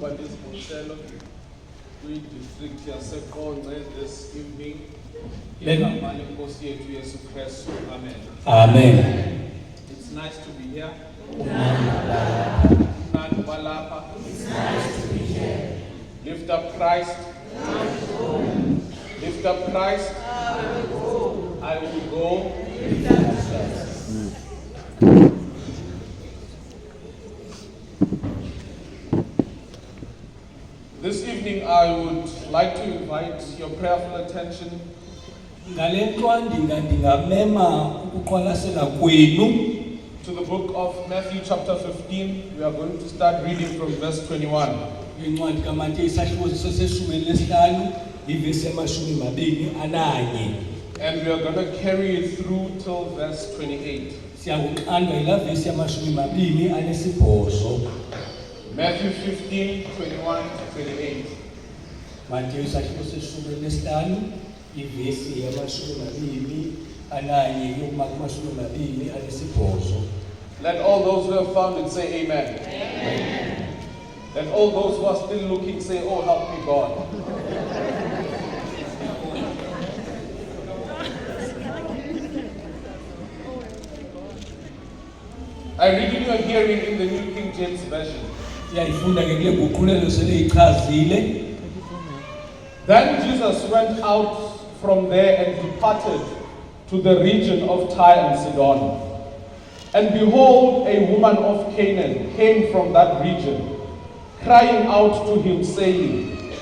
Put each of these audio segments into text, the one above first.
ithuba lesibuliselo kwi-district yaseQonce this evening. Igama lenkosi yethu Yesu Kristu. Amen. Amen. It's nice to be here. It's nice to be here. Lift up Christ. Lift up Christ. I will go. This evening I would like to invite your prayerful attention to the book of Matthew chapter 15. We are going to start reading from verse 21. And we are going to carry it through till verse 28. Matthew 15, 21 to 28. Let all those who have found it say amen. Amen. Let all those who are still looking say, oh, help me God. I read in your hearing in the New King James Version. Then Jesus went out from there and departed to the region of Tyre and Sidon. And behold, a woman of Canaan came from that region, crying out to him, saying,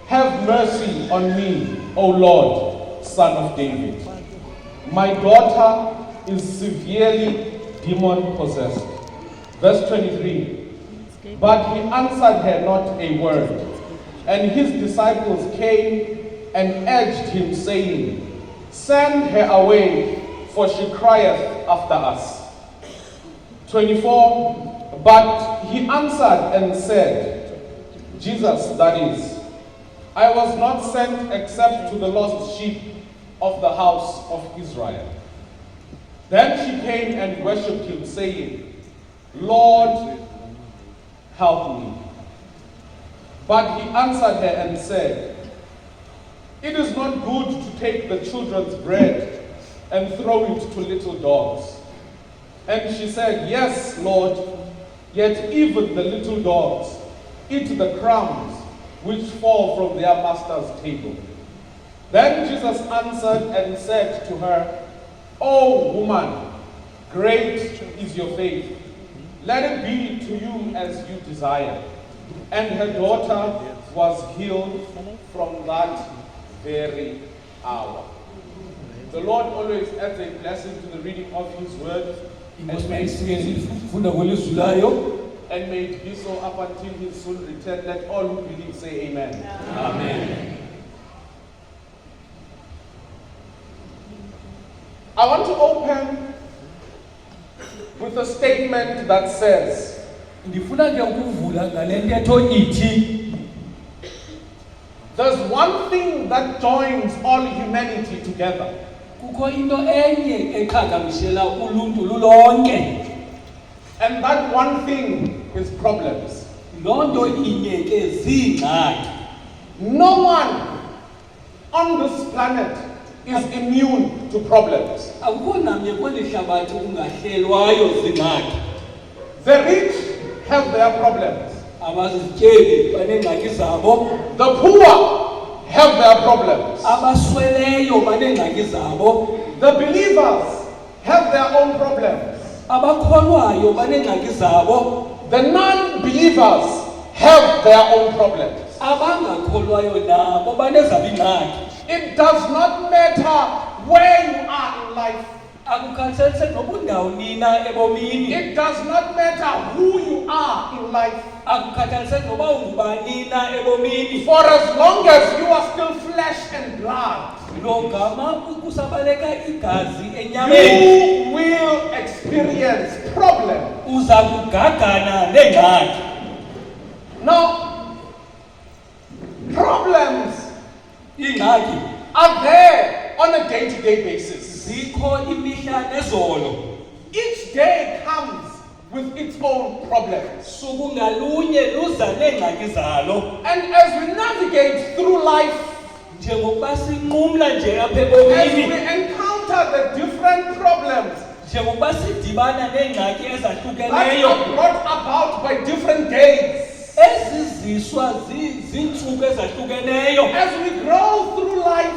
have mercy on me, O Lord, Son of David. My daughter is severely demon-possessed. Verse 23. But he answered her not a word. And his disciples came and urged him, saying, send her away, for she crieth after us. 24. But he answered and said, Jesus, that is, I was not sent except to the lost sheep of the house of Israel. Then she came and worshipped him, saying, Lord, help me. But he answered her and said, it is not good to take the children's bread and throw it to little dogs. And she said, yes, Lord, yet even the little dogs eat the crumbs which fall from their master's table. Then Jesus answered and said to her, O woman, great is your faith. Let it be to you as you desire. And her daughter was healed from that very hour. The Lord always adds a blessing to the reading of His word. And may it be so up until His soon return. Let all who believe say amen. Amen. I want to open with a statement that says, there's one thing that joins all humanity together. And that one thing is problems. No one on this planet is immune to problems. The rich have their problems. The poor have their problems. The believers have their own problems. The non-believers have their own problems. It does not matter where you are in life. It does not matter who you are in life. For as long as you are still flesh and blood, you will experience problems. Now, problems are there on a day-to-day basis. Each day comes with its own problems. suku ngalunye luza neengxaki zalo And as we navigate through life, njengokuba sinqumla nje apha as we ebomini encounter the different problems njengokuba sidibana neengxaki that ezahlukeneyo are brought about by different days, eziziswa ziintsuku ezahlukeneyo as we grow through life,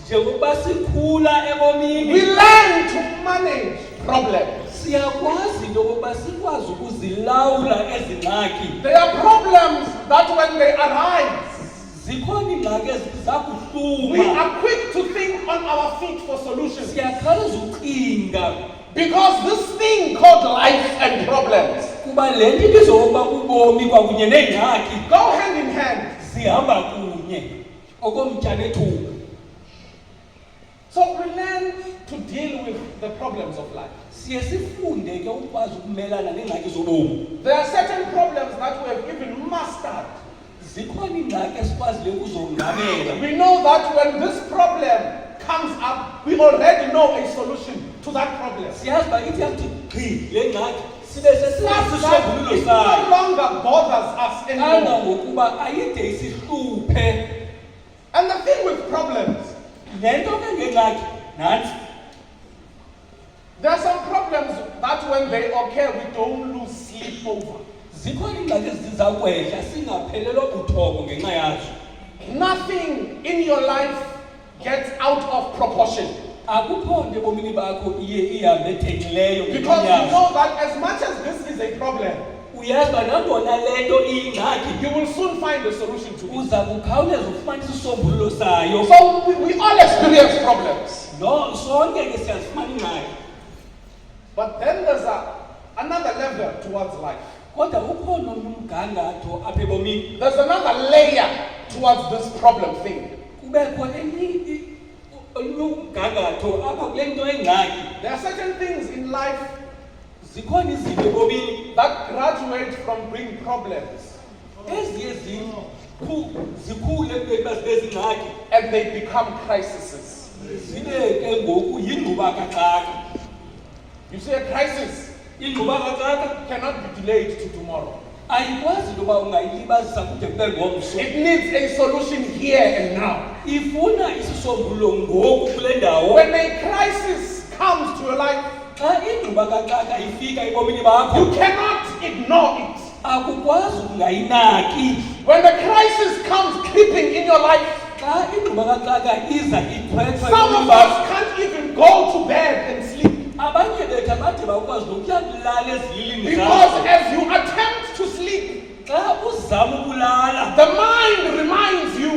njengokuba sikhula we ebomini learn to manage problems. siyakwazi into okokuba sikwazi ukuzilawula ezi ngxaki There are problems that when they arise, zikhona iingxaki eziza we kuhluma are quick to think on our feet for solutions. siyakhawuleza ucinga Because this thing called life and problems kuba le nto ibizwa ngokuba ubomi kwakunye neengxaki go hand in hand. zihamba kunye okomtya nethuba. So we learn to deal with the problems of life. Siye sifunde ke ukwazi ukumelana neengxaki zobomi. There are certain problems that we have even mastered. Zikhona iingxaki esikwazileyo ukuzongamela. We know that when this problem comes up, we already know a solution to that problem. Siyazi uba ithi yakuthi gqi le ngxaki sibe Such that sesisombululo it no sayo longer bothers us anymore. kangangokuba ayide isihluphe. And the thing with problems, Le nto ke ngengxaki nansi there are some problems that when they occur, we don't lose sleep over. zikhona iingxaki eziza kwehla singaphelelwa buthongo ngenxa yazo. Nothing in your life gets out of proportion. Akukho nto ebomini bakho iye ihambe ethekileyo Because you ngenyazo. know that as much as this is a problem, Uyazi uba nangona le nto iyingxaki you will soon find a solution to it. uza kukhawuleza ufumana isisombululo sayo. So we all experience problems. No, sonke ke siyazifumana ingxaki. But then there's another level towards life. Kodwa ukhona umgangatho apha ebomini. There's another layer towards this problem thing. Kubekho umgangatho apha kule nto engxaki. There are certain things in life Zikhona izinto ebomini that graduate from being problems eziye zikhule ekubeni uba zibe zingxaki and they become crises. zibe ke ngoku yingxubakaxaka. You see, a crisis Ingxubakaxaka cannot be delayed to tomorrow. ayikwazi into yoba ungayilibazisa kude kube ngomso. It needs a solution here and now. Ifuna isisombululo ngoku kule ndawo. When a crisis comes to your life, Xa ingxubakaxaka ifika ebomini bakho you cannot ignore it. akukwazi ukungayinaki. When the crisis comes creeping in your life, Xa ingxubakaxaka iza ikhwethwe some ebomini of bakho, us can't even go to bed and sleep. abanye bethu abade bakwazi nokuya kulala ezilini Because zabo. as you attempt to sleep, Xa uzama ukulala the mind reminds you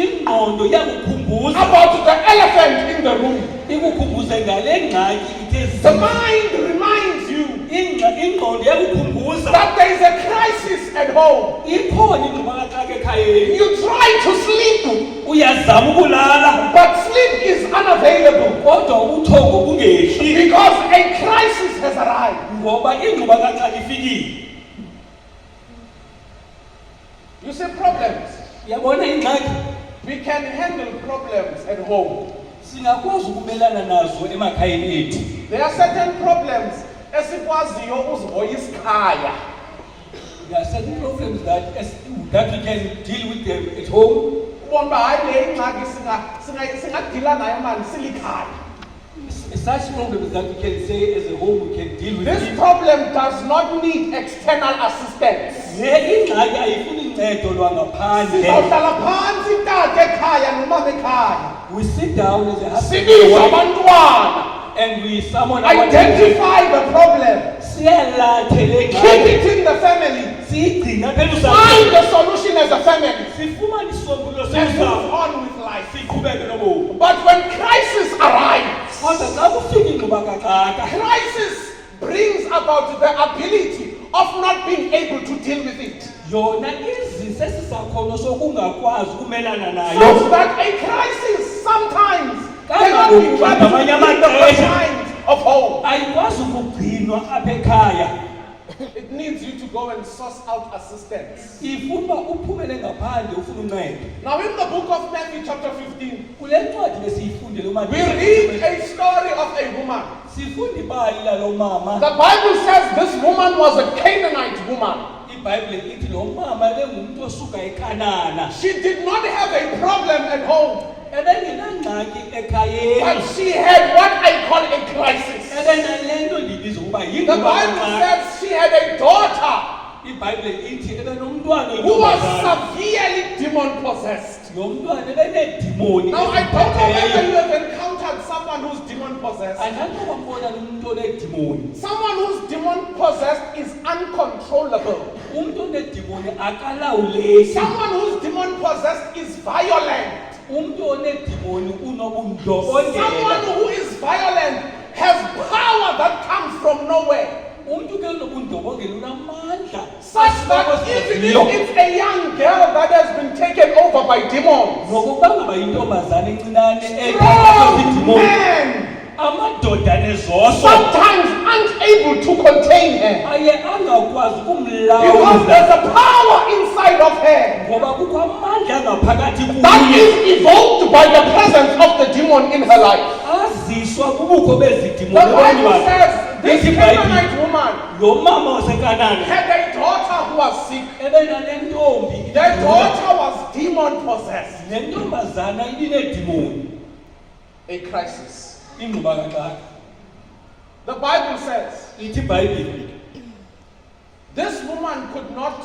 ingqondo iyakukhumbuza about the elephant in the room. ikukhumbuze ngale ngxaki ithe The zima. mind reminds you Ingqondo iyakukhumbuza that there is a crisis at home. ikhona ingxubakaxaka ekhayeni. You try to sleep, Uyazama ukulala but sleep is unavailable kodwa ubuthongo bungehli because a crisis has arrived. ngoba ingxubakaxaka ifikile. You see, problems. Uyabona ingxaki We can handle problems at home. singakwazi ukumelana nazo emakhayeni ethu. There are certain problems esikwaziyo uzihoya isikhaya. There are certain problems that we can deal with them at home. Ubona uba hayi le ingxaki singadila nayo mani silikhaya. Such problems that we can say as a home we can deal with This it. problem does not need external assistance. Le ingxaki ayifuni uncedo lwangaphandle. Sizawuhlala phantsi tata ekhaya nomama ekhaya. We sit down as a husband Sibize and wife abantwana. and we summon our children. Identify the problem. Siyalathe le Keep ngxaki. it in the family. Siyigcina phela Find usapho. the solution as a family. Sifumane isisombululo And move sosapho. on with life. Siqhubeke nobomi. But when crisis arrives, Kodwa xa kufika ingxubakaxaka, crisis brings about the ability of not being able to deal with it. yona izise sisakhono sokungakwazi ukumelana nayo. Such that a crisis sometimes cannot be kept in the confines of home. Ayikwazi ukugcinwa apha ekhaya. It needs you to go and source out assistance. ifuna uphumele ngaphandle ufuna uncedo. Now in the book of Matthew chapter 15, Kule ncwadi lesiyifundile we read a story of a woman. sifunda ibali lalo mama. The Bible says this woman was a Canaanite woman. iBhayibhile ithi lo mama bengumuntu osuka eKhanana. She did not have a problem at home, Ebengenangxaki ekhayeni. but she had what I call a crisis. Ebenalento libiza ukuba The Bible yingxaki. says she had a daughter iBhayibhile ithi ebenomntwana who was oyintombazana. severely demon possessed. Lo mntwana ebenedimoni Now I don't know whether eziphetheyo. you have encountered someone who's demon possessed. Andikho kwambona umuntu onedimoni. Someone who's demon possessed is uncontrollable. Umuntu onedimoni akalawuleki. Someone who's demon possessed is violent. Umuntu onedimoni Someone unobundlobongela. who is violent has power that comes from nowhere. Umuntu ke unobundlobongela unamandla. Such that even if it's a young girl that has been taken over by demons, Nokuba ngaba yintombazana encinane strong ezidimoni. men Amadoda nezoso sometimes unable to contain her aye angakwazi because ukumlawula there's a power inside of her ngoba kukho amandla ngaphakathi that kuye is evoked by the presence of the demon in her life. aziswa kubukho The bezidimoni Bible says this Ithi Canaanite woman lo mama waseKhanani had a daughter who was sick. ebenale ntombi Their daughter was demon possessed. le ntombazana ibinedimoni A crisis. ingxubakaxaka. The Bible says Ithi iBhayibhile this woman could not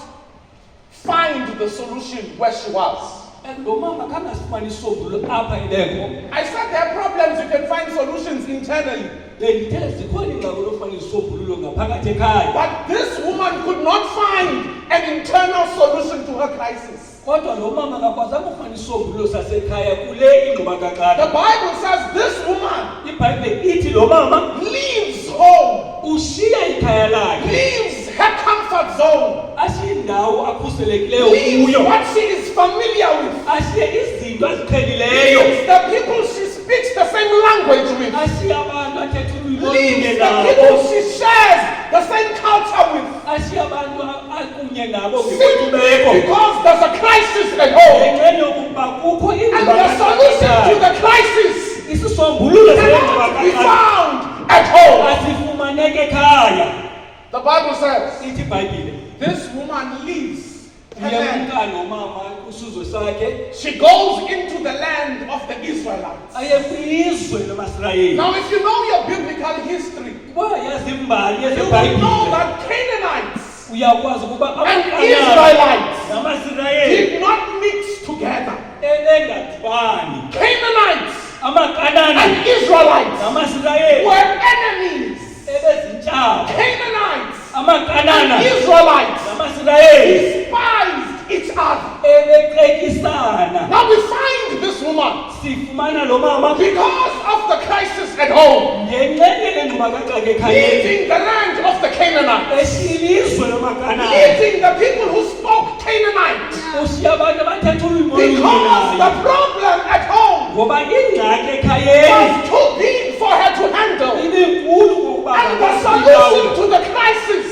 find the solution where she was. lo mama kangasifumani isombululo apha ileko. I said there are problems, you can find solutions internally. Bendithe zikhona iingxaki ofuna isombululo ngaphakathi ekhaya. But this woman could not find an internal solution to her crisis. Kodwa lo mama akakwazanga ufumana isombululo sasekhaya kule The ingxubakaxaka. Bible says this woman iBhayibhile ithi lo mama leaves home, ushiya ikhaya lakhe, leaves her comfort zone, ashiye indawo akhuselekileyo leaves kuyo, what she is familiar with, ashiye izinto aziqhelileyo, leaves the people she speaks the same language with, ashiye abantu athetha ulwimi leaves olunye the people nabo, she shares the same culture with, ashiye abantu akunye nabo simply ngokwenkcubeko. because there's a crisis at home. Ngenxa yokuba kukho And the solution to ingxubakaxaka, the crisis isisombululo cannot be sengxubakaxaka found at home. asifumaneke ekhaya. The Bible says Ithi iBhayibhile this woman leaves her land. uyamka lo mama usuzwe sakhe She goes into the land of the Israelites. aye kwizwe lamaSirayeli. Now, if you know your biblical history, Kuba yazi imbali you will know yezeBhayibhile that Canaanites uyakwazi ukuba and amaKhanani Israelites namaSirayeli did not mix together. ebengadibani. Canaanites amaKhanani and Israelites namaSirayeli were enemies. ebezintshaba. Canaanites amaKhanana and Israelites namaSirayeli despised each other. ebeqekisana. Now we find this woman Sifumana lo mama because of the crisis at home, ngenxenye lengxubakaxaka ekhayeni, leaving the land of the Canaanites, esiyilizwe lamaKhanani, leaving the people who spoke Canaanite, ushiya abantu abathetha ulwimi because the olunye problem at home ngoba ingxaki ekhayeni was too big for her to handle. ibinkulu ngokuba And the solution to the crisis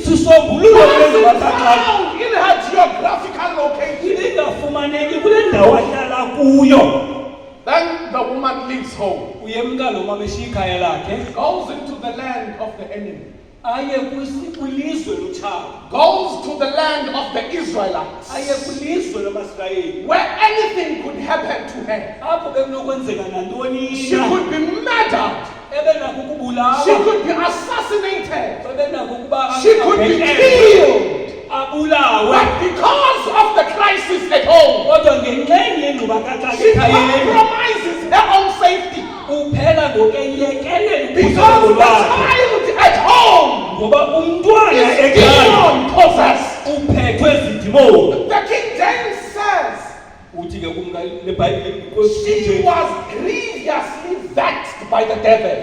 sisombululo wasn't lengxubakaxaka found in her geographical location. ibingafumaneki kule ndawo ahlala kuyo. Then the woman leaves home, Uyemka lo mama eshiya ikhaya lakhe goes into the land of the enemy, aye kwilizwe lotshaba, goes to the land of the Israelites, aye kwilizwe lamaSirayeli where anything could happen to her. apho bekunokwenzeka nantoni She na. could be murdered, Ebenakho she ukubulawa, could be assassinated, ebenakho ukuba she could be abhekelwe, killed. abulawe. But because of the crisis at home, Kodwa ngenxenye yengxubakaxaka she ekhayeni compromises her own safety. uphela ngokuyekelela Because ukhuseleko the lwakhe, child at home ngoba umntwana is ekhaya demon possessed. uphethwe zidimoni. The King James says Uthi ke kumka leBhayibhile she was grievously vexed by the devil.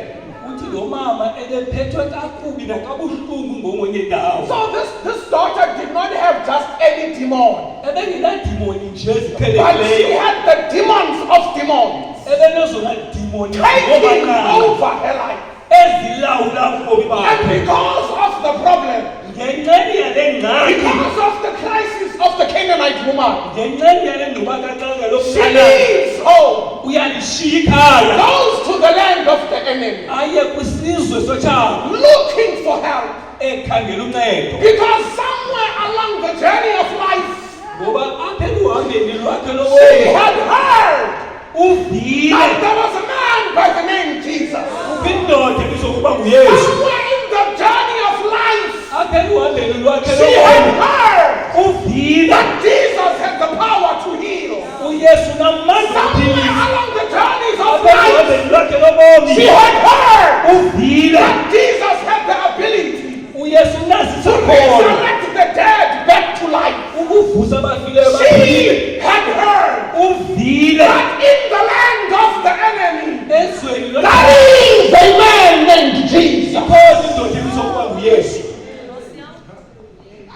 uthi lo mama ebephethwe kakubi nakabuhlungu ngomonye indawo. So this daughter did not have just any demon, Ebengenadimoni nje but she eziqhelekileyo, had the demons of demons ebenezona dimoni taking zingobaqala over her life. ezilawula ubomi And bakhe. because of the problem, ngenxeni yale ngxaki Because of the crisis of the Canaanite woman, ngenxeni yale ndubakaxaka she lokuqala leaves home, uyalishiya ikhaya goes to the land of the enemy, aye kwisizwe sotshago looking for help. ekhangela uncedo Because somewhere along the journey of life, ngoba apha eluhambeni lwakhe she lobomi had heard uvile that there was a man by the name Jesus. kwindoda ebizokuba nguyesu Somewhere in the journey of life, apha eluhambeni lwakhe she had lobomi heard uvile that Jesus had the power to heal. uyesu namandla Somewhere ophilisa along the journeys of apha life, eluhambeni lwakhe lobomi she had heard uvile that Jesus had the ability uyesu nasi to sakhono resurrect the dead back to life. ukuvusa abafileyo baphile She had heard uvile that in the land of the enemy, ezweni there is a man named Jesus. because indoda ebizokuba nguyesu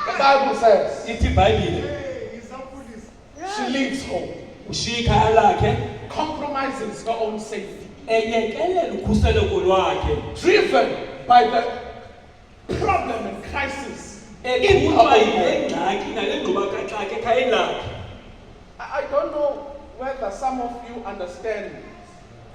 The Bible says ithi ibhayibhile she leaves home, ushiya ikhaya lakhe compromises her own safety, eyekelela ukhuseleko lwakhe driven by the problem and crisis in her eqhutywa own yile home. ngxaki nale ngxubakaxaka ekhayeni lakhe I don't know whether some of you understand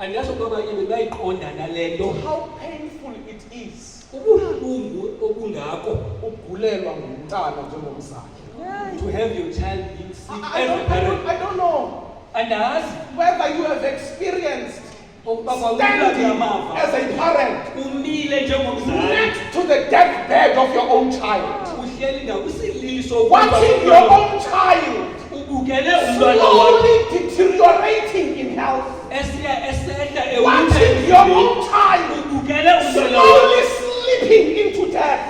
andiyazi ukuba abanye bebayiqonda nale nto how painful it is ubuhlungu obungako ukugulelwa ngumntana njengomzali. to have your child being sick I as a parent I don't know andazi whether you have experienced ukuba kwakula standing amava as a parent umile njengomzali next to the deathbed of your own child, uhleli ngakwisilili sokuba watching your own child ubukele umntwana wakhe slowly deteriorating in health, esehla watching your own child ubukele umntwana slowly slipping into death.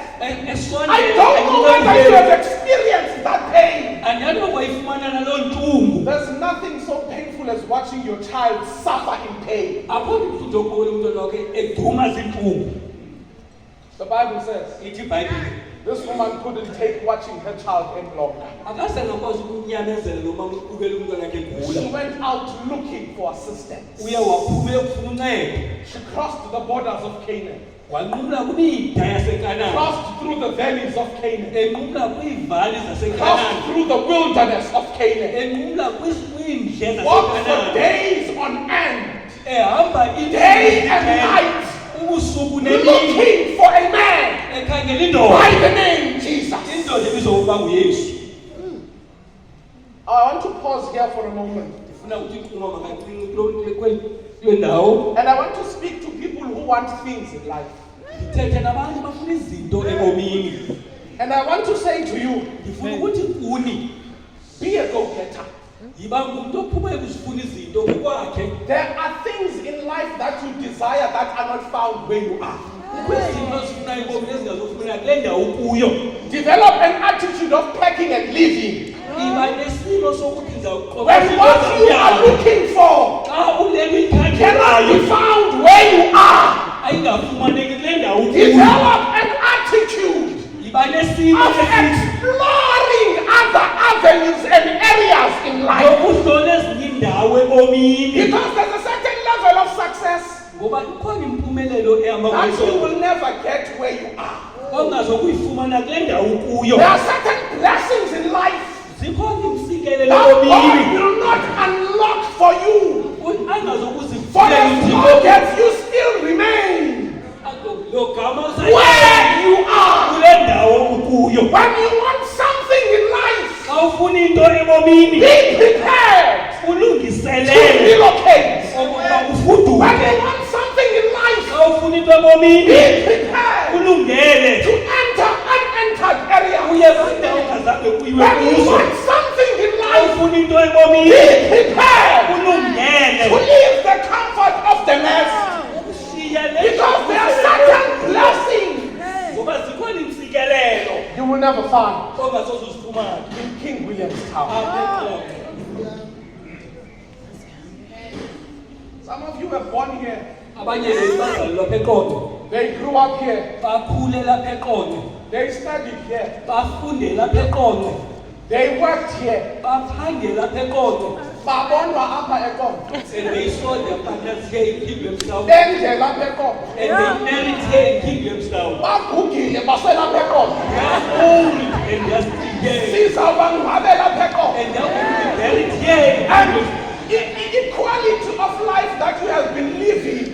esondela I don't know whether you have experienced that pain. andiyalo kwayifumana naloo ntungu There's nothing so painful as watching your child suffer in pain. akho mfutho okubona umntwana wakhe egcuma zintungu The Bible says ithi ibhayibhile this woman couldn't take watching her child any longer. akasengakwazi ukunyamezela noma ukubukela umntwana wakhe She egula went out looking for assistance. uye waphuma uyokufuna uncedo She crossed the borders of Canaan, wanqumla kwimida yasekanani crossed through the valleys of Canaan, enqumla kwiivali crossed zasekanani through the wilderness of Canaan, enqumla kwiindle walked for zasekanani days on end, ehamba day and night, ubusuku nemini looking for a man ekhangela by indoda the name Jesus. indoda ebizokuba nguyesu I want to pause here for a moment, ndifuna ukuthi iqhuma makancinci kule ndawo and I want to speak to people who want things in life. ndithethe nabantu bafuna izinto ebomini And I want to say to you, ndifuna ukuthi kuni be a go-getter. yiba ngumntu ophuma ekuzifuna izinto ngokwakhe There are things in life that you desire that are not found where you are. kwizinto ozifuna ebomini ezingazofumana kule ndawo kuyo Develop an attitude of packing and leaving. iba nesimo sokuthi ndizawuqoba When what you are looking for xa ulele cannot be ikhankelayo found where you are, ayingafumaneki kule ndawo kuyo develop an attitude iba nesimo of exploring other avenues and areas in life. yokuhlola ezinye indawo ebomini Because there's a certain level of success ngoba kukhona impumelelo ehamba that you kwayo will never get where you are. ongazokuyifumana kule ndawo kuyo There are certain blessings in life zikhona imsikelelo that God ebomini will not unlock for you. For angazokuzivulela as long as you still remain lo gama where you are. kule ndawo ukuyo When you want something in life, xa ufuna into ebomini be prepared to ulungiselele relocate. okokuba When ufuduke you want something in life, xa ufuna into ebomini be prepared ulungele to enter unentered areas. uye kwindawo ongazange kuyiwe When you kuzo want something in xa life, ufuna into ebomini be prepared ulungele to leave the comfort of the nest. ukushiya Because there are certain blessings ngoba zikhona imsikelelo you will never find ongasoze uzifumane in King Williamstown. Some of you were born here. abanye bazalelwa apha eqonto They grew up here. bakhulela apha eqonto They studied here. bafundela apha eqonto They worked here. baphangela apha eqonto babonwa apha eqolo And they saw their partners here in Kingdomstown. bendlela apha eqolo And they married here in Kingdomstown. bagugile baselapha eqolo They are old and they are still here. sizawubangcwabela apha eqolo. And they are going to be buried here in And Kingdomstown. the quality of life that you have been living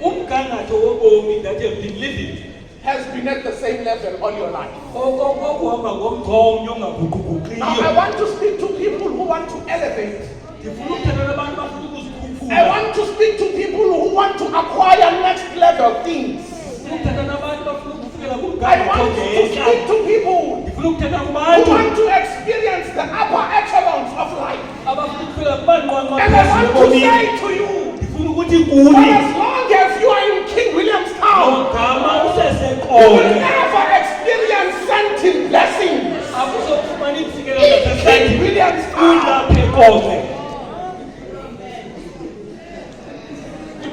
Umgangatho wobomi that you have been living. has been at the same level all your life. Okuhamba ngomthomnyo ongaguquguqiyo. Now I want to speak to people who want to elevate. Ndifuna ukuthetha nabantu abafuna ukuzikhuphula. I want to speak to people who want to acquire next level things. Ndifuna ukuthetha nabantu abafuna ukufikela I kumgangatho want to ongehla. speak to people Ndifuna ukuthetha who kubantu want to experience the upper echelons of life. abafuna ukufika kumanqwanqwa And I want to phezulu say ebomini. to you, Ndifuna ukuthi for kuni as long as you are in King Williamstown, ogama you will useseqolo. never experience scented blessings. Akuzofumana izisekelo In King zasesandile Williamstown. kulapha eqolo.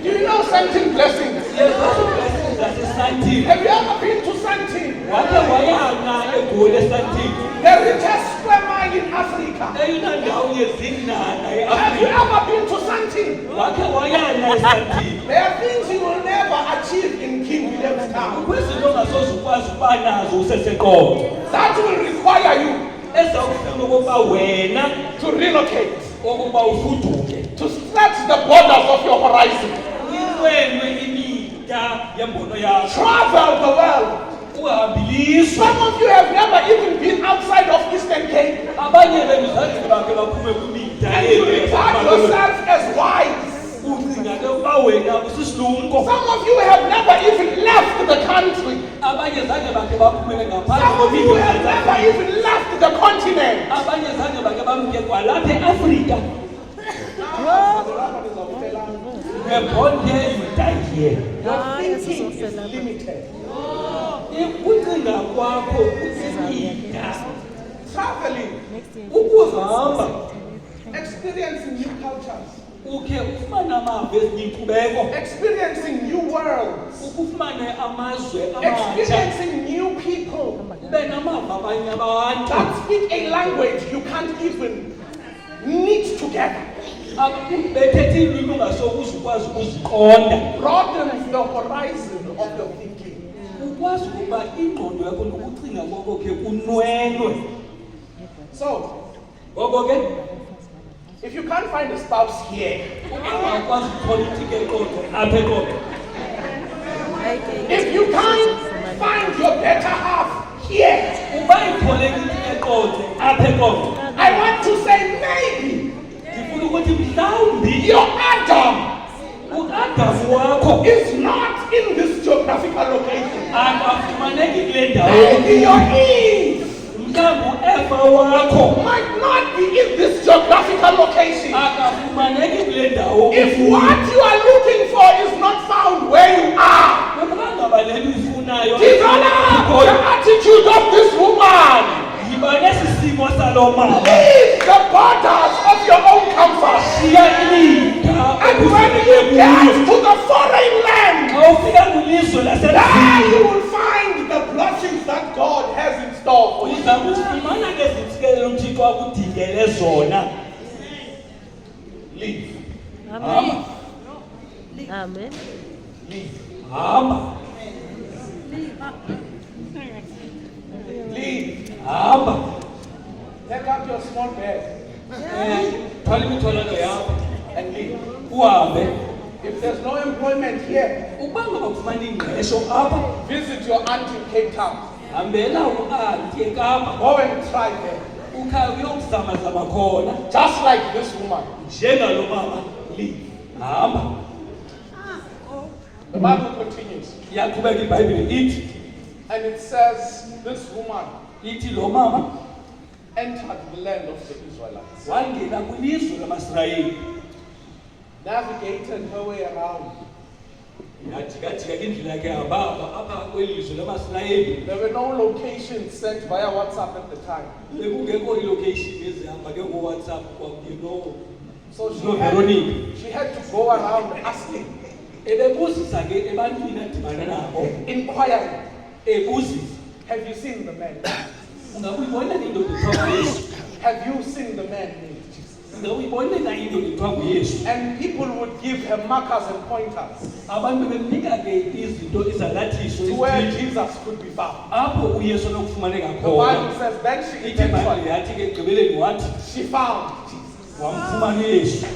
Do you know scented blessings? Yezoblessings zasesandile. Have you ever been to Sandton? Wake wayana eGoli esandile. The richest square mile in Africa. Eyona ndawo yezinana Have you eAfrika. ever been to Sandton? Wake wayana esandile. There are things you will never achieve in King Williamstown. Kwizinto ongasoze ukwazi ukuba nazo useseqolo. That will require you Ezawufuna ukuba wena to relocate, ukuba ufuduke. to stretch the borders of your horizon, Inwenwe imida yembono yakho. travel the world. Uhambiliswe. Some of you have never even been outside of Eastern Cape, Abanye benu zange bakhe baphume kwimida and you yenu regard yaseMamelodi. yourself as wise. Ucinga ke uba wena usisilumko. Some of you have never even left the country. Abanye zange bakhe baphumele ngaphandle Some of you kwemida have never yaseAfrika. even left the continent. Abanye zange bakhe bamke kwalapha eAfrika. You were born here, you die here. Your thinking is limited. Ukucinga kwakho kusimida. Traveling, Ukuhamba experiencing new cultures, ukhe ufumane amava ezinye inkcubeko. experiencing new worlds, Ukufumane amazwe amatsha. experiencing new people Ube namava abanye abantu. that speak a language you can't even knit together. Bethetha iilwimi ungasokuze ukwazi ukuziqonda. Broadens the horizon of your thinking. Ukwazi ukuba ingqondo yakho nokucinga kwakho ke kunwenwe. So, Ngoko ke if you can't find a spouse here, ungakwazi ukupolitika eqoqo apha eqoqo. if you can't find your better half here, Uba ipolitika eqoqo apha eqoqo. I want to say maybe Ndifuna ukuthi mhlawumbi your Adam uAdamu wakho is not in this geographical location. akafumaneki kule ndawo. Maybe your Eve Mhlawumbi uEva wakho might not be in this geographical location. akafumaneki kule ndawo. If what you are looking for is not found where you are, Ukuba ngaba le nto uyifunayo develop the attitude of this woman. yiba nesi simo salo mama. Leave the borders of your own comfort. Shiya imida And when you get to the foreign land, xa ufika kwilizwe there laselizini you will find the blessings that God has in store for you. uza kuzifumana ke zitsikelelo uthixo akudingele zona. Leave. Amen. Amen. Leave. Hamba, Leave. hamba. Take up your small bed Thwala imithwalelo yakho and leave. uhambe. If there's no employment here, Ukuba ngaba ufumana ingqesho apha, visit your aunt in Cape Town. hambela uanti eKapa. Go and try there. Ukhaya uyokuzamazama khona. Just like this woman. Njengalo mama, leave. Hamba. The Bible continues. Iyaqhubeka iBhayibhile ithi, And it says, this woman ithi lo mama entered the land of the Israelites, wangena kwilizwe lamaSirayeli. navigated her way around. Yajika-jika ke indlela yakhe yahamba apha kweli lizwe lamaSirayeli. There were no locations sent via WhatsApp at the time. Bekungekho ilocation ezihamba ke ngoWhatsApp kwakuno. So No, Veronica. she had to go around asking, Ebebuzisa ke ebantwini adibana nabo. inquiring, Ebuzisa, have you seen the man? ungabuyibona le ndoda ethiwa Yesu? Have you seen the man named Jesus? Uyibonela into kuthiwa nguYesu. And people would give her markers and pointers Abantu bemnika ke izinto izalathiso to where ezithile. Jesus could be found. Apho uYesu anokufumaneka The Bible khona. says, then she Ithi iBhayibhile eventually, yathi ke ekugqibeleni wathi she found Jesus. wamfumana uYesu.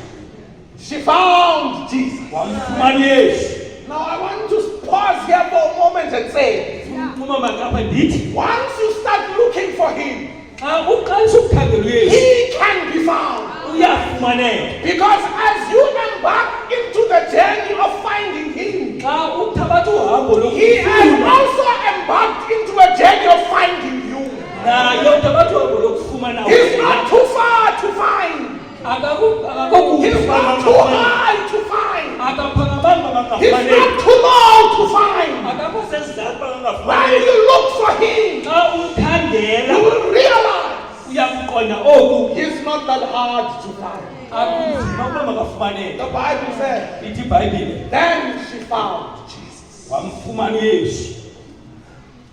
She found Jesus. Wamfumana uYesu. Now I want to pause here for a moment and say, Uma ngapha ndithi once you start looking for him, xa uqalisa ukukhangela uYesu he can be found. uyafumaneka. Because as you embark into the journey of finding him, Xa uthabatha uhambo he has lokufuna also embarked into a journey of finding you. naye uthabatha uhambo lokufumana He's not too far to find. He's not too high to find. akaphangamanga He's bangafumaneki. not too low to find. Akakho sesizathu When bangafumaneki. you look for him, Xa you umkhangela will realize uyakuqonda oku he's not that hard to find. akunzima ukuba makafumaneke. The Bible says, Ithi iBhayibhile then she found Jesus. wamfumana uYesu.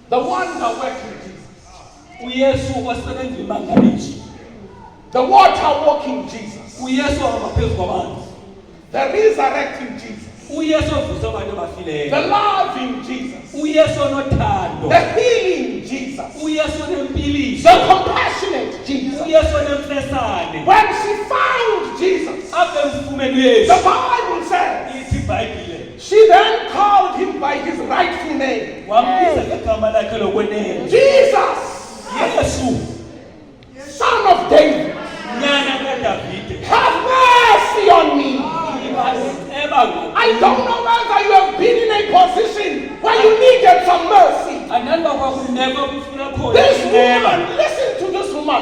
The wonder-working Jesus. uYesu osebenza imangaliso. The water-walking Jesus. uYesu ohamba phezu kwamanzi. The resurrecting Jesus. uYesu ovusa abantu abafileyo. The loving Jesus. uYesu onothando. The healing Jesus. uYesu onempiliso. The compassionate Jesus. uYesu onemfesane. When she found Jesus, apho emfumene the uYesu Bible says, ithi iBhayibhile she then called him by his rightful name. wambiza ngegama lakhe lokwenene. Jesus, Yesu Son of David, nyana kaDavide. have mercy on me. I don't know whether you have been in a position where you needed some mercy. This woman, listen to this woman.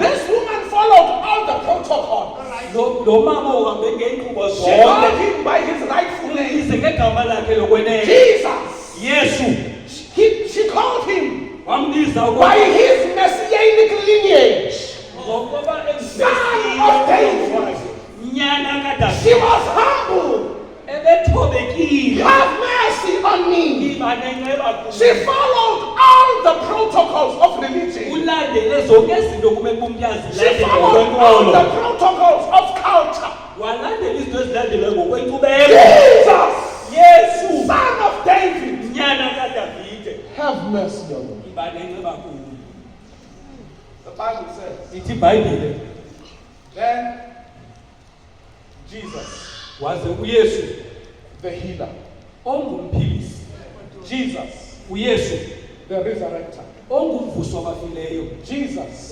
This woman followed all the protocol. She called him by his rightful name. Jesus. She called him by his messianic lineage. Son of David. She was humble. Have mercy on me. She followed all the protocols of religion. She followed all the protocols of culture. Jesus, Son of David, have mercy on me. The Bible says, then Jesus, the healer, Jesus, the resurrector, Jesus,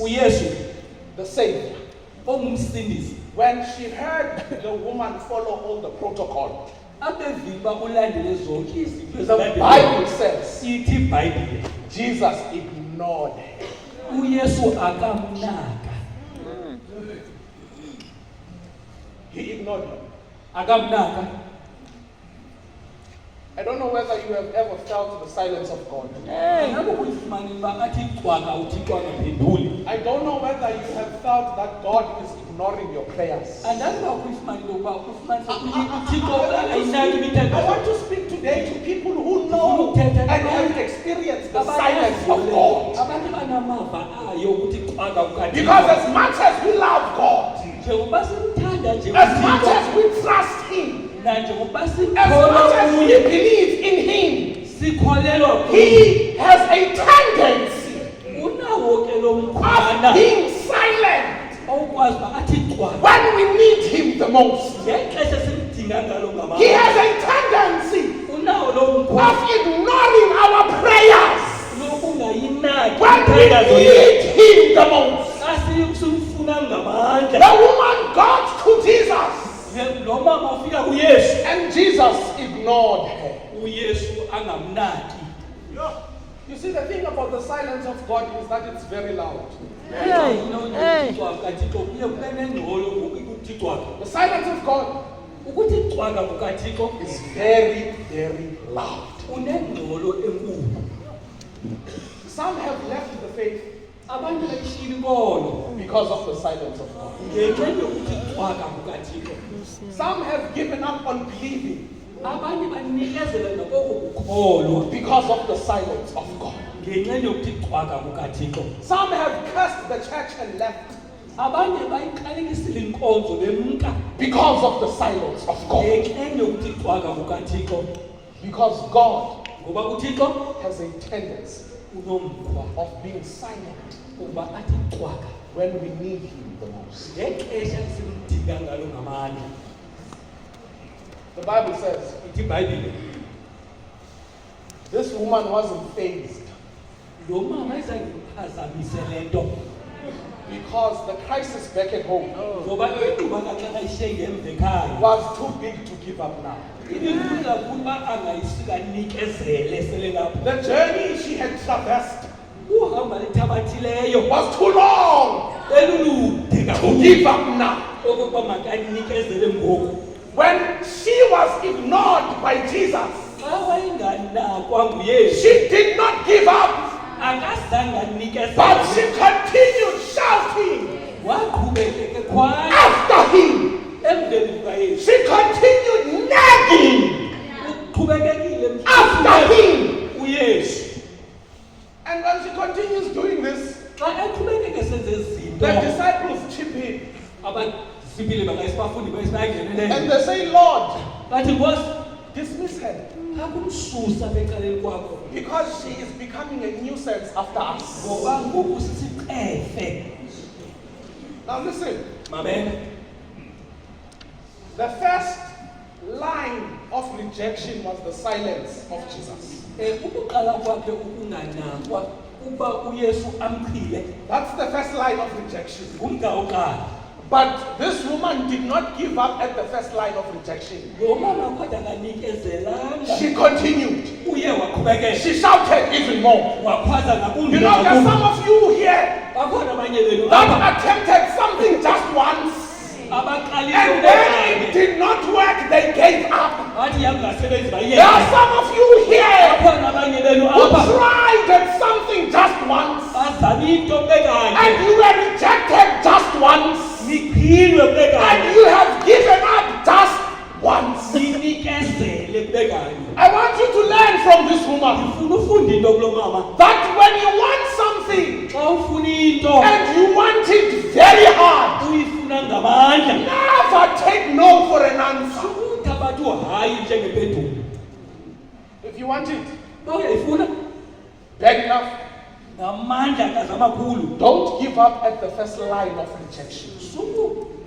the savior. When she heard the woman follow all the protocol, the Bible says Jesus ignored her. He ignored her. I don't know whether you have ever felt the silence of God. I don't know whether you have felt that God is ignoring your prayers. I want to speak today to people who know and have experienced the silence of God. Because as much as we love God, as much as we trust Him, as much as we believe in Him, He has a tendency of being silent when we need Him the most. He has a tendency of ignoring our prayers when we need Him the most. The woman got to Jesus, and Jesus ignored her. You see, the thing about the silence of God is that it's very loud. The silence of God is very, very loud. Some have left the faith because of the silence of God. Some have given up on believing because of the silence of God. Some have cursed the church and left abanye bayiqalekisile inkonzo bemka because of the silence of God. ngenxa yokuthi cwaka kukaThixo Because God ngoba uThixo has a tendency unomkhwa of being silent ukuba athi cwaka when we need Him the most. ngexesha simdinga ngalo ngamandla. The Bible says Ithi iBhayibhile this woman wasn't fazed lo mama izangiphazamisa lento because the crisis back at home ngoba induba kaxa kayishiye ngemva ekhaya was too big to give up now. ibinkulu kakhulu uba angayisuka nikezele sele lapho. The journey she had traversed Uhamba lithabathileyo was too long elulude to kakhulu give up now. okokuba makanikezele ngoku. When she was ignored by Jesus, Xa wayenganakwa nguYesu she did not give up, akazange anikezele but she continued shouting waqhubekeke khwaye after Him. emveni kukaYesu. She continued nagging Uqhubekekile after Him. uYesu. And when she continues doing this, Xa eqhubekeke senze the izinto disciples chip in abasibili bakayibafundi bayingenele and they say, Lord, bathi Nkosi dismiss her akumsusa becaleni kwakho because she is becoming a nuisance after us. ngoba ngoku sisiqefe. Now listen, Mamela the first line of rejection was the silence of Jesus. ukuqala kwakhe ukunganakwa uba uYesu amqhile That's the first line of rejection. ngumga oqala. But this woman did not give up at the first line of rejection. Lo mama kodwa kanikezelanga She continued. uye waqhubekeka She shouted even more. wakhwaza ngakumbi You know, there's some of you here bakhona abanye benu that apha attempted something just once, abaqalile and when it ukubekanye did not work, they gave up. bathi yangasebenzi There are bayeke. some of you here Bakhona abanye benu who apha tried at something just once, bazama into bekanye and you were rejected just once, niqhilwe and bekanye you have given up just once. ninikezele bekanye. I want you to learn from this woman Ufuna ufunda into kulo mama that when you want something xa ufuna into and you want it very hard, uyifuna ngamandla never take no for an answer. uthabathi hayi njengempendulo. If you want it Uyayifuna bad enough, ngamandla kazamakhulu don't give up at the first line of rejection.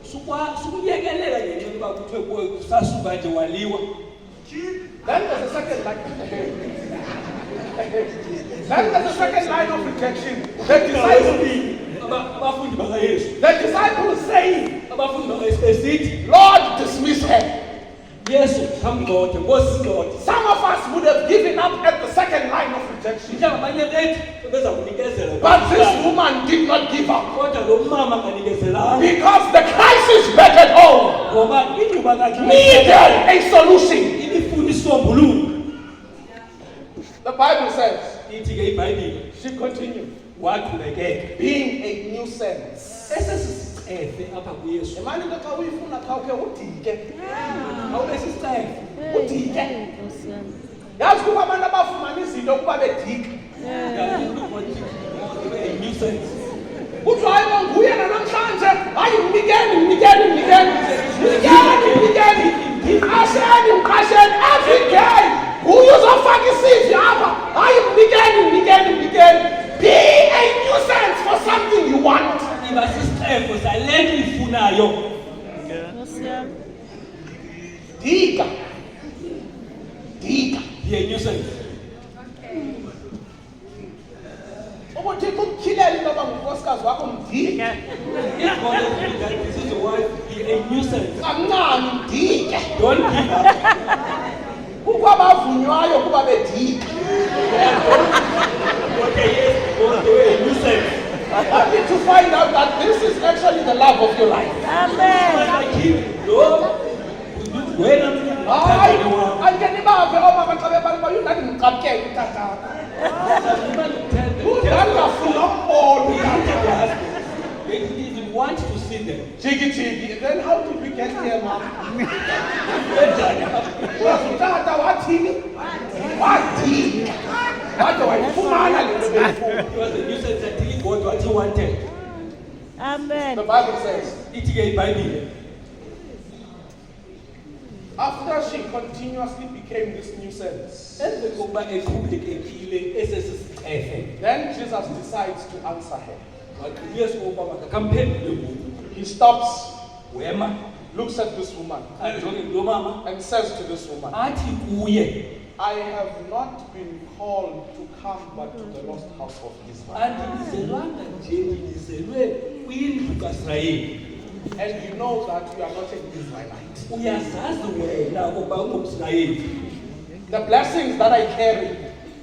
sukuyekelela ngenxa yokuba kuthiwe kuwe sasuka nje waliwa. Then there's a second line. Then there's a second line of rejection. Abafundi bakaYesu The disciples saying, abafundi bakaYesu besithi Lord, dismiss her. Yesu kamgxothe Nkosi ngxothe. Some of us would have given up at the second line of rejection. Mhlawumbi abanye bethu beza kunikezela But this woman did not give up kodwa lo mama kanikezelanga because the crisis back at home ngoba induba kakhe needed a solution. ibifuna isombululo. The Bible says Ithi ke iBhayibhile she continued waqhubekeka being a nuisance. esesisicefe apha kuYesu. Imali into xa uyifuna xa ukhe udike. Awubesisicefe Udike. Nkosi yami. Yazi kuba abantu abafumana izinto kuba bedika. nuisance. Kuthiwa hayi nguye namhlanje, hayi mnikeni. Mqasheni every day. Nguye uzofaka isivi apha. Hayi mnikeni. Be a nuisance for something you want. Iba sisicefe sale nto uyifunayo. Nkosi yami. Dika. Be a nuisance. Ukuthi ukukhilela into yoba ngunkosikazi wakho mdike. If God has been that this is the wife, be a nuisance. Kancane mdike. Don't give up. Kukho abavunywayo kuba bedika. Okay, yes, God, they were a nuisance. I need to find out that this is actually the love of your life. Amen. Like him, no. Wena Hayi, mntana angeke bave omama xa bebalwa yundani ngiqabukele utata. Undangafuna umbona utata. They didn't even want to see them. Jiki. Then how did we get here, mom? Utata wathini? Wathini? Wade wayifumana le nto beyifuna. It was a nuisance until he got what he wanted. The Amen. Bible says, ithi ke iBhayibhile after she continuously became this nuisance, emva kokuba eqhubekekile esesisicefe then Jesus decides to answer her. wathi uYesu ukuba makamphendule ngoku He stops, wema looks at this woman, ajonge lo mama and says to this woman, athi kuye I have not been called to come but to the lost house of Israel. andibizelwanga nje ndibizelwe kwindlu kaIsrayeli. And you know that you are not an Israelite. Uyazazi wena ukuba ungumSirayeli. The blessings that I carry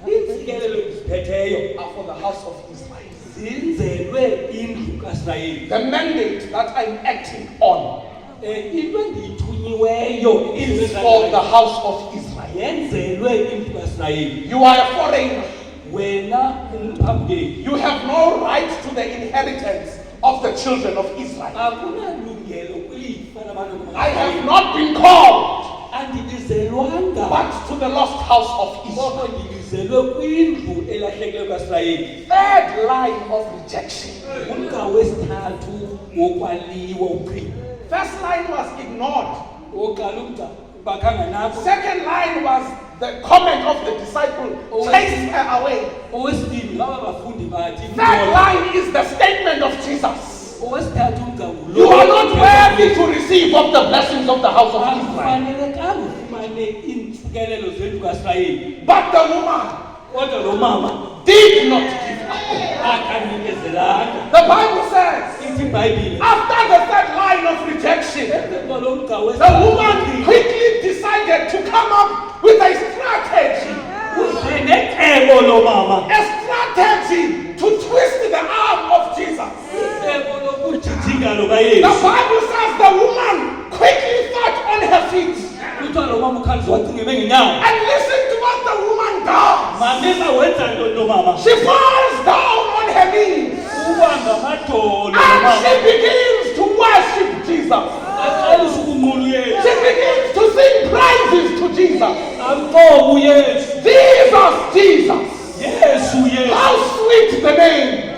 Iintsikelelo endiziphetheyo are for the house of Israel. zinzelwe indlu kaIsrayeli. The mandate that I'm acting on Into endiyithunyiweyo is for the house of Israel. yenzelwe indlu kaIsrayeli. You are a foreigner. Wena umphambukeli. You have no right to the inheritance of the children of Israel. Akunalungelo kwilifa labantu I have bakaIsrayeli. not been called Andibizelwanga but to the lost house of Israel. koko ndibizelwe kwindlu elahlekileyo kaIsrayeli. Third line of rejection. Umka wesithathu wokwaliwa uqhina. First line was ignored. Oqala umka bakanga nakho. Second line was the comment of the disciple, chase her away. Owesibini laba bafundi bathi Third line is the statement of Jesus. owesithathu umka ngulo. You are not worthy to receive of the blessings of the house of Israel. Akufanelekanga ufumane iintsikelelo zendlu kaIsrayeli. But the woman Kodwa lo mama did not give up. akanikezelanga. The Bible says, Ithi iBhayibhile after the third line of rejection, emva lo mka the wesithathu woman quickly decided to come up with a strategy. uzenecebo lo mama. A strategy to twist the arm of Jesus. Icebo lokujijinga lo The kaYesu. Bible says the woman quickly thought on her feet. Kuthiwa lo mama ukhalisa wacingeme ngenyawo. And listen to what the woman does. Mamela wenza ntoni lo mama? She falls down on her knees Ubamba amadolo lo and mama. she begins to worship Jesus. Aqalisa ukunqula uYesu. She begins to sing praises to Jesus. Amqoba uYesu. Jesus, Jesus. Yesu Yesu. How sweet the name.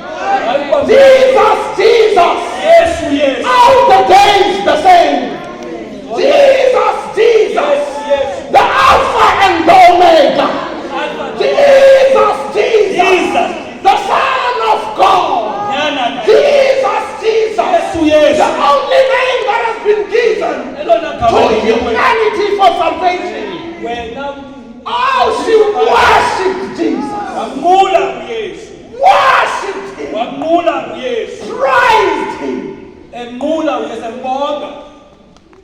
Hayi Jesus, Jesus. Yesu Yesu. All the days the same. Jesus, Jesus. Yesu. The Alpha and the Omega. Jesus, Jesus. Jesus. The Son of God. Nyana. Jesus, Jesus. Yesu The Yesu. only name that has been given Elona to gama humanity for salvation. wena Oh, she worshipped Jesus. wamqula uYesu. Worshipped him. Wamqula uYesu. Praised him. Emqula uYesu embonga.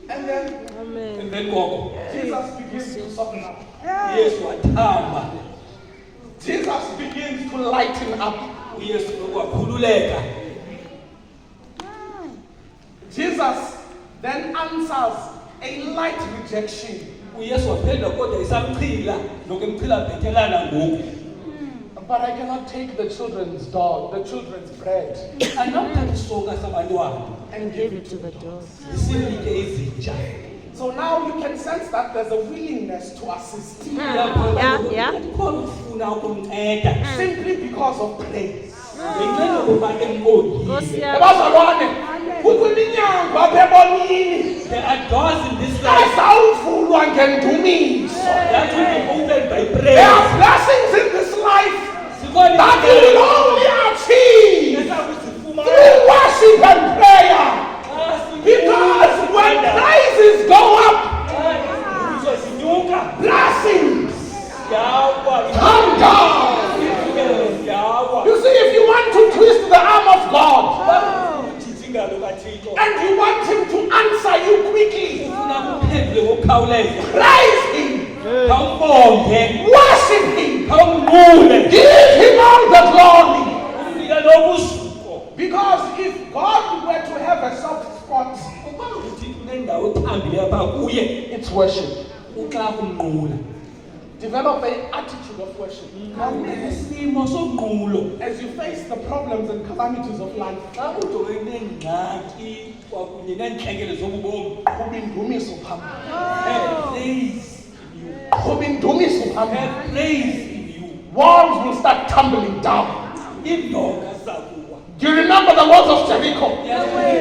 And then Amen. Emveni koko Jesus begins to soften up. uYesu wathamba. Jesus begins to lighten up. uYesu wakhululeka. Jesus then answers a light rejection. uYesu waphendula kodwa isamchila lokemchila bhetelana ngoku. But I cannot take the children's bread Anamthatha isoka sabantwana and Give give it it to to the the dogs. isinike izinja. So now you can sense that there's a willingness to assist Yeah. Khona ufuna ukumnceda. simply because of praise. Ngenxa yokuba embongile. Nkosi yami. Ebazalwane, kukho iminyango apha ebomini There are doors in this life ezawuvulwa ngendumiso. that will be opened by There prayer. are blessings in this life Sikhona that you will only achieve esakuzifumana through worship and prayer. Because when praises go up, zinyuka blessings yawa come down. yawa. You see, if you want to twist the arm of God Ujijinga lo kaThixo. and you want Him to answer you quickly, Ufuna kuphendule ngokukhawuleza. praise Him, Khawumbonge. worship Him, Khawumqule. give Him all the glory. Umnika lobusuku. Because if God were to have a soft spot, Ukuba uthi unendawo ethambileyo apha kuye, it's worship. uxa kumnqula. Develop an attitude of worship. Isimo sonqulo. As you face the problems and calamities of life, Xa ujongene neengxaki kwakunye neentlekele zobubomi. kubindumiso phambili. Have praise in you. Kubindumiso phambili. Have praise in you. Walls will start tumbling down. Iindonga zakuwa. You remember the walls of Jericho. Yes.